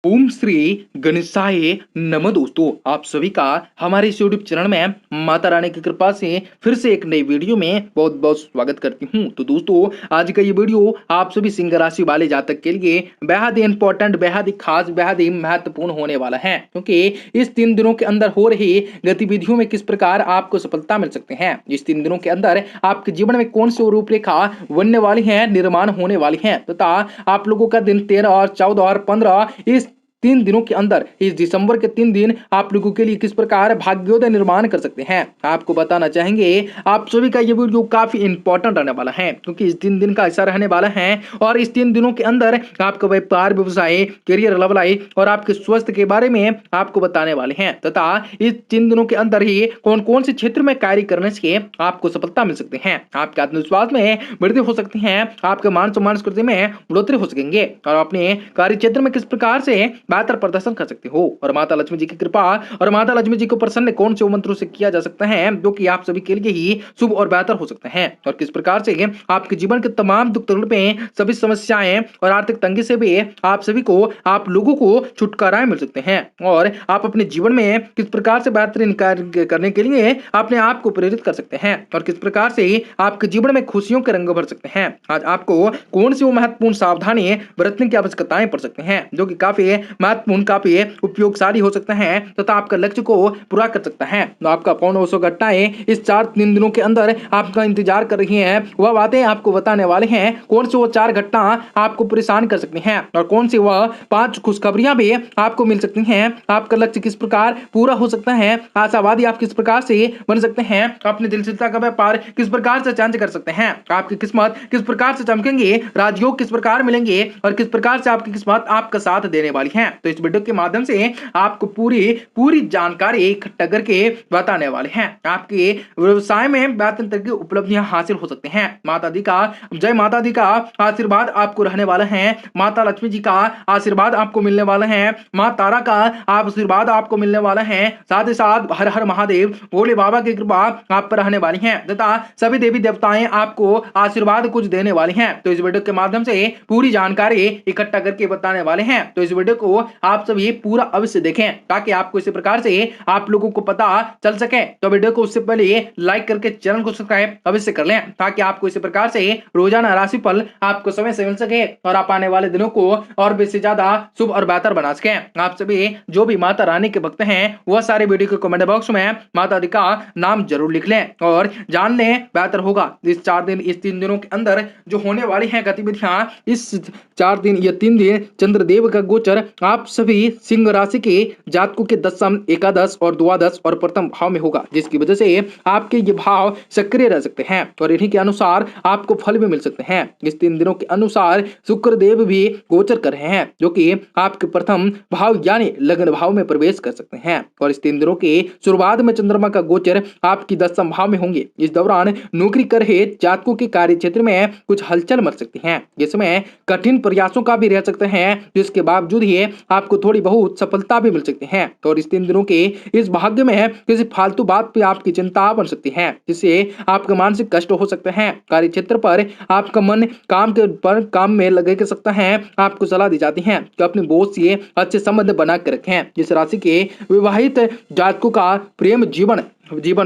ओम श्री गणेशाय नमः। दोस्तों, आप सभी का हमारे इस यूट्यूब चैनल में माता रानी की कृपा से फिर से एक नई वीडियो में बहुत बहुत स्वागत करती हूँ। तो दोस्तों, आज का ये वीडियो आप सभी सिंह राशि वाले जातक के लिए बेहद ही इंपॉर्टेंट, बेहद ही खास, बेहद ही महत्वपूर्ण होने वाला है, क्योंकि इस 3 दिनों के अंदर हो रही गतिविधियों में किस प्रकार आपको सफलता मिल सकते हैं। इस 3 दिनों के अंदर आपके जीवन में कौन सी रूपरेखा बनने वाली है, निर्माण होने वाली है, तथा आप लोगों का दिन 13 और 14 और 15 इस 3 दिनों के अंदर, इस दिसंबर के 3 दिन आप लोगों के लिए किस प्रकार भाग्योदय निर्माण कर सकते हैं, आपको बताना चाहेंगे। आप सभी का ये वीडियो काफी इंपॉर्टेंट रहने वाला है, क्योंकि इस 3 दिन का ऐसा रहने वाला है और इस 3 दिनों के अंदर आपका व्यापार, व्यवसाय, करियर, लव लाइफ और आपके स्वास्थ्य के बारे में आपको बताने वाले हैं, तथा इस 3 दिनों के अंदर ही कौन कौन से क्षेत्र में कार्य करने से आपको सफलता मिल सकते हैं, आपके आत्मविश्वास में वृद्धि हो सकती है, आपके मान सम्मान स्कृति में बढ़ोतरी हो सकेंगे और अपने कार्य क्षेत्र में किस प्रकार से बेहतर प्रदर्शन कर सकते हो, और माता लक्ष्मी जी की कृपा और माता लक्ष्मी जी को प्रसन्न कौन से मंत्रों से किया जा सकता है जो कि आप सभी के लिए ही शुभ और बेहतर हो सकते हैं, और किस प्रकार से आपके जीवन के तमाम दुख तकलीफें, सभी समस्याएं और आर्थिक तंगी से भी आप सभी को, आप लोगों को छुटकारा मिल सकते हैं, और आप अपने जीवन में किस प्रकार से बेहतरीन कार्य करने के लिए अपने आप को प्रेरित कर सकते हैं, और किस प्रकार से आपके जीवन में खुशियों के रंग भर सकते हैं। आज आपको कौन सी वो महत्वपूर्ण सावधानी बरतने की आवश्यकताएं पड़ सकती हैं जो कि काफी महत्वपूर्ण, काफी उपयोगशाली हो सकता है तथा आपका लक्ष्य को पूरा कर सकता है। तो आपका कौन वो घटनाएं इस 3 दिनों के अंदर आपका इंतजार कर रही हैं, वह बातें आपको बताने वाले हैं। कौन सी वो 4 घटना आपको परेशान कर सकती हैं और कौन सी वह 5 खुशखबरियां भी आपको मिल सकती हैं। आपका लक्ष्य किस प्रकार पूरा हो सकता है, आशावादी आप किस प्रकार से बन सकते हैं, अपनी दिलचस्पता का व्यापार किस प्रकार से चेंज कर सकते हैं, आपकी किस्मत किस प्रकार से चमकेंगे, राजयोग किस प्रकार मिलेंगे और किस प्रकार से आपकी किस्मत आपका साथ देने वाली है। तो इस वीडियो के माध्यम से आपको पूरी पूरी जानकारी इकट्ठा करके बताने वाले हैं। आपके व्यवसाय में बेहतर तरह की उपलब्धियां हासिल हो सकते हैं। माता दी का जय, माता दी का आशीर्वाद आपको रहने वाला है, माता लक्ष्मी जी का आशीर्वाद आपको मिलने वाला है, माँ तारा का आशीर्वाद आपको मिलने वाला है, साथ ही साथ हर हर महादेव भोले बाबा की कृपा आप पर रहने वाली है, तथा सभी देवी देवताएं आपको आशीर्वाद कुछ देने वाली हैं। तो इस वीडियो के माध्यम से पूरी जानकारी इकट्ठा करके बताने वाले हैं। तो इस वीडियो को आप सभी पूरा अवश्य देखें ताकि आपको इसी प्रकार से आप लोगों को पता चल सके। तो वीडियो को उससे पहले लाइक करके चैनल को सब्सक्राइब अवश्य कर लें ताकि आपको इसी प्रकार से रोजाना राशिफल आपको समय से मिल सके और आप आने वाले दिनों को और भी ज्यादा शुभ और बेहतर बना सके। आप सभी जो भी माता रानी के भक्त हैं वह सारे वीडियो के कमेंट बॉक्स में माता दी का नाम जरूर लिख लें और जान लें, बेहतर होगा। इस 3 दिनों के अंदर जो होने वाली है गतिविधियां, इस 3 दिन चंद्रदेव का गोचर आप सभी सिंह राशि के जातकों के दशम, एकादश और द्वादश और प्रथम भाव में होगा, जिसकी वजह से आपके ये भाव सक्रिय रह सकते हैं और इन्हीं के अनुसार आपको फल भी मिल सकते हैं। इस 3 दिनों के अनुसार शुक्र देव भी गोचर कर रहे हैं जो कि आपके प्रथम भाव यानी लग्न भाव में प्रवेश कर सकते हैं, और इस 3 दिनों के शुरुआत में चंद्रमा का गोचर आपकी दशम भाव में होंगे। इस दौरान नौकरी कर रहे जातकों के कार्य क्षेत्र में कुछ हलचल मच सकती है, जिसमें कठिन प्रयासों का भी रह सकते हैं, जिसके बावजूद ही आपको थोड़ी बहुत सफलता भी मिल सकती है। और इस 3 दिनों के इस भाग्य में किसी फालतू बात पे आपकी चिंता बन सकती है, जिससे आपका मानसिक कष्ट हो सकते हैं। कार्य क्षेत्र पर आपका मन काम में लगे के सकता है। आपको सलाह दी जाती है कि अपने बॉस से अच्छे संबंध बना कर रखें। जिस राशि के विवाहित जातकों का प्रेम जीवन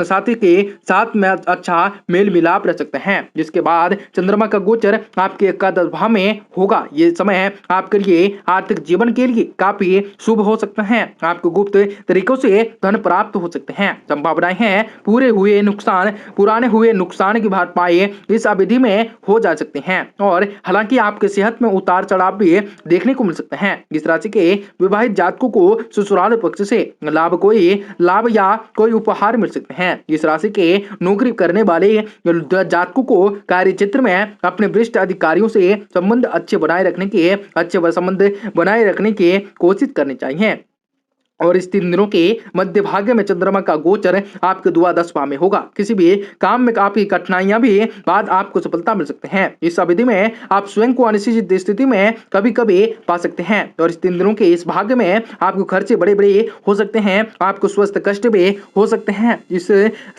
साथी के साथ में अच्छा मेल मिलाप रह सकते हैं, जिसके बाद चंद्रमा का गोचर आपके एकादश भाव में होगा। ये समय आपके लिए आर्थिक जीवन के लिए काफी शुभ हो सकता है। आपको गुप्त तरीकों से धन प्राप्त हो सकते हैं। संभावनाएं हैं पुराने हुए नुकसान की भरपाई इस अवधि में हो जा सकते हैं, और हालांकि आपके सेहत में उतार चढ़ाव भी देखने को मिल सकते हैं। इस राशि के विवाहित जातकों को ससुराल पक्ष से लाभ या कोई उपहार मिल सकते हैं। इस राशि के नौकरी करने वाले जातकों को कार्य क्षेत्र में अपने वरिष्ठ अधिकारियों से अच्छे संबंध बनाए रखने की कोशिश करनी चाहिए। और इस 3 दिनों के मध्य भाग में चंद्रमा का गोचर आपके द्वादश भाव में होगा। किसी भी काम में आपकी कठिनाइयां भी बाद आपको सफलता मिल सकते हैं। इस अवधि में आप स्वयं को अनिश्चित स्थिति में कभी-कभी पा सकते हैं और इस 3 दिनों के इस भाग में आपको खर्चे बड़े-बड़े हो सकते हैं, आपको स्वास्थ्य कष्ट भी हो सकते हैं। इस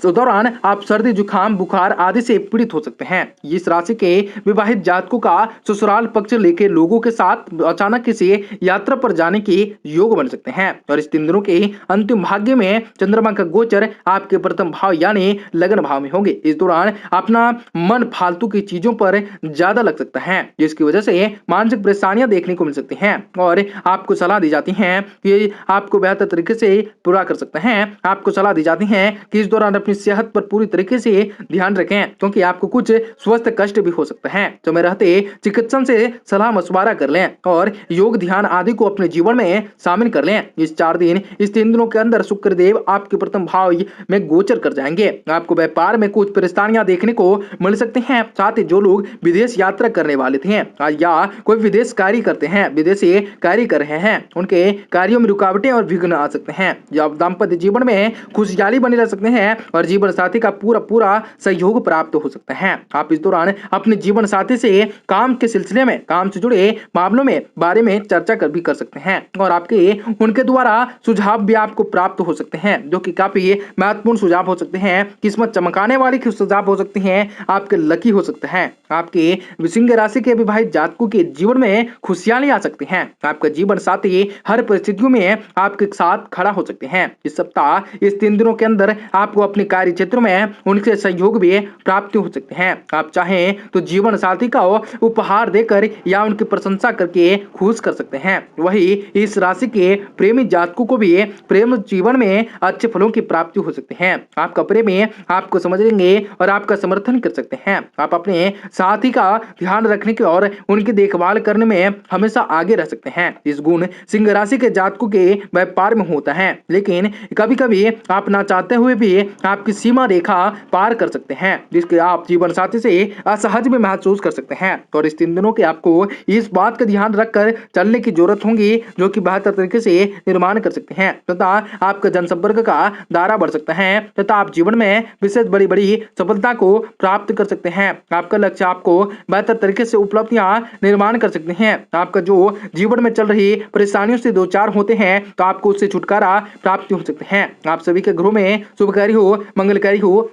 दौरान आप सर्दी, जुकाम, बुखार आदि से पीड़ित हो सकते हैं। इस राशि के विवाहित जातकों का ससुराल पक्ष लेके लोगों के साथ अचानक किसी यात्रा पर जाने के योग बन सकते हैं और इस 3 दिनों के अंतिम भाग्य में चंद्रमा का गोचर आपके प्रथम भाव यानी लगन भाव में होंगे। इस दौरान अपना मन फालतू की चीजों पर ज्यादा लग सकता है, जिसकी वजह से मानसिक परेशानियां देखने को मिल सकती हैं और आपको सलाह दी जाती है कि आपको बेहतर तरीके से पूरा कर सकते हैं। आपको सलाह दी जाती है कि इस दौरान अपनी सेहत पर पूरी तरीके से ध्यान रखें, क्योंकि आपको कुछ स्वास्थ्य कष्ट भी हो सकता है। समय रहते चिकित्सक से सलाह मशवरा कर लें और योग, ध्यान आदि को अपने जीवन में शामिल कर लें। इस 3 दिनों के अंदर शुक्रदेव आपके प्रथम भाव में गोचर कर जाएंगे। आपको व्यापार में कुछ परेशानियां देखने को मिल सकती हैं। साथ ही जो लोग विदेश यात्रा करने वाले थे या कोई विदेश कार्य करते हैं, विदेशी कार्य कर रहे हैं, उनके कार्यों में रुकावटें और विघ्न आ सकते हैं। जब दाम्पत्य जीवन में खुशहाली बनी रह सकते हैं और जीवन साथी का पूरा सहयोग प्राप्त हो सकता है। आप इस दौरान अपने जीवन साथी से काम के सिलसिले में, काम से जुड़े मामलों में बारे में चर्चा भी कर सकते हैं और आपके उनके द्वारा सुझाव भी आपको प्राप्त हो सकते हैं, जो कि काफी महत्वपूर्ण सुझाव हो सकते हैं। किस्मत चमकाने वाली सुझाव हो सकते हैं, आपके लकी हो सकते हैं। आपके सिंह राशि के विवाहित जातकों के जीवन में खुशहाली आ सकती है। आपका जीवन साथी हर परिस्थितियों में आपके साथ खड़ा हो सकते हैं। इस सप्ताह, इस 3 दिनों के अंदर आपको अपने कार्य क्षेत्र में उनके सहयोग भी प्राप्त हो सकते हैं। आप चाहें तो जीवन साथी का उपहार देकर या उनकी प्रशंसा करके खुश कर सकते हैं। वही इस राशि के प्रेमी जातकों को भी प्रेम जीवन में अच्छे फलों की प्राप्ति हो सकती है। आपका प्रेमी आपको समझेंगे और आपका समर्थन कर सकते हैं। आप अपने साथी का ध्यान रखने की और उनकी देखभाल करने में हमेशा आगे रह सकते हैं। इस गुण सिंह राशि के जातकों के व्यापार में होता है, लेकिन कभी-कभी आप ना चाहते हुए भी आपकी सीमा रेखा पार कर सकते हैं, जिसके आप जीवन साथी से असहज में महसूस कर सकते हैं। और इस 3 दिनों के आपको इस बात का ध्यान रखकर चलने की जरूरत होगी, जो कि बेहतर तरीके से निर्माण कर सकते हैं तथा आपका जनसंपर्क का दायरा बढ़ सकता है तथा आप जीवन में विशेष बड़ी सफलता को प्राप्त कर सकते हैं। आपका लक्ष्य आपको बेहतर तरीके से उपलब्धियां निर्माण कर सकते हैं। आपका जो जीवन में चल रही परेशानियों से दो चार होते हैं, तो आपको उससे छुटकारा प्राप्त हो सकते हैं। आप सभी के घरों में शुभकारी हो, मंगलकारी हो।